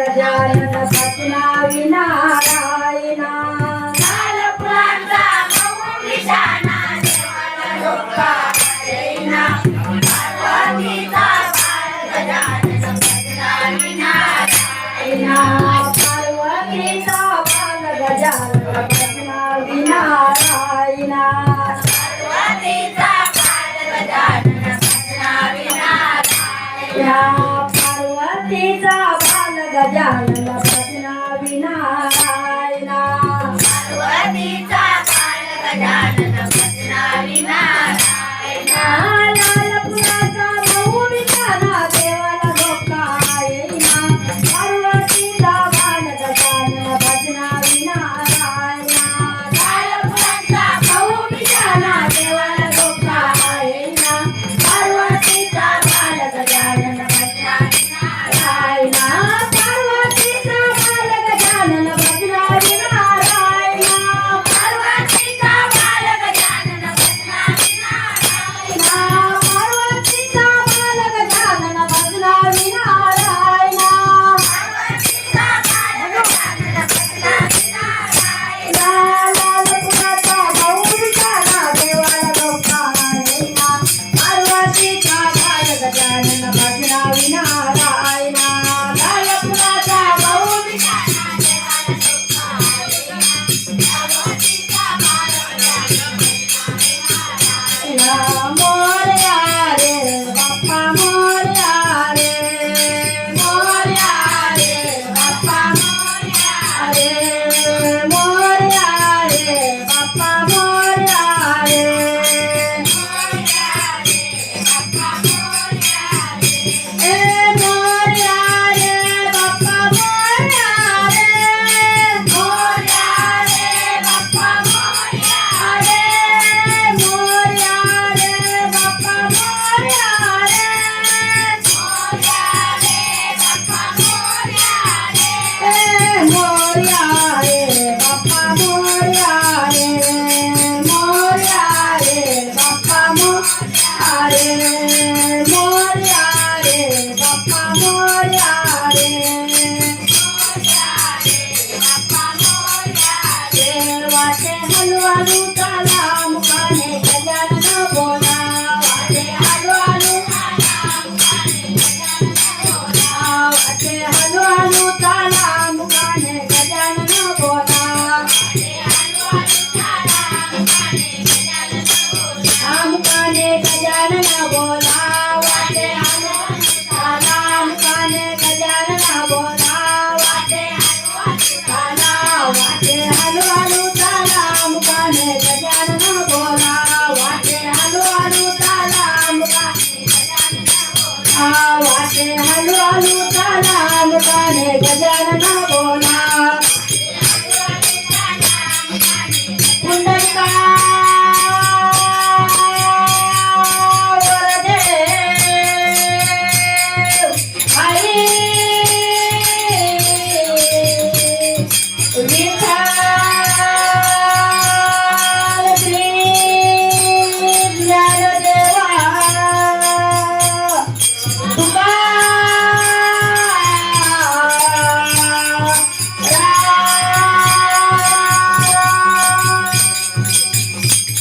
गजानन बसनावी नारायणा लाल फुलांचा मऊ निशाणा देवाला डोका येईना पार्वतीचा बाळ गजानन बसनावी नारायणा पार्वतीचा बाल गजानन बसनावी नारायणा पार्वतीचा बाळ गजानन बसनावी नारायणा पार्वतीचा बाल गजानन बसनावी नारायणा पार्वतीचा बाळ गजानन बसनावी नारायणा लाल फुलाचा मऊ निशाणा देवाला डोका येईना पार्वतीचा बाल गजानन बसनावी नारायणा लाल फुलांचा मऊ निशाणा देवाला डोका येईना पार्वतीचा बाल गजानन बसनावी नारायणा पार्वतीचा बाल गजानन बसनावी नारायणा पार्वतीचा बाळ गजानन बसनावी नारायणा पार्वतीचा बाल गजानन बसनावी नारायणा पार्वतीचा बाळ गजानन बसनावी नारायणा लाल फुलाचा मऊ निशाणा देवाला डोका येईना पार्वतीचा बाल गजानन बसनावी नारायणा लाल फुलाचा मऊ निशाणा देवाला डोका येईना पार्वतीचा बाळ गजानन बसनावी नारायणा मोरया रे बाप्पा मोरया रे मोरया रे बाप्पा मोरया रे मोरया रे बाप्पा मोरया रे ए मोरया रे बाप्पा मोरया रे मोरया रे बाप्पा मोरया रे मोरया रे बाप्पा मोरया रे ए मोरया रे बाप्पा मोरया रे मोरया रे बाप्पा मोरया रे मोरया रे बाप्पा मोरया रे वाटे हलवालू ताला मुखाने गजानन बोला वाटे हलवालू वाटे हलवालू ताला मुखाने गजानन बोला मुखाने गजानन बोला वाटे हलवालू ताला मुखाने गजानन बोला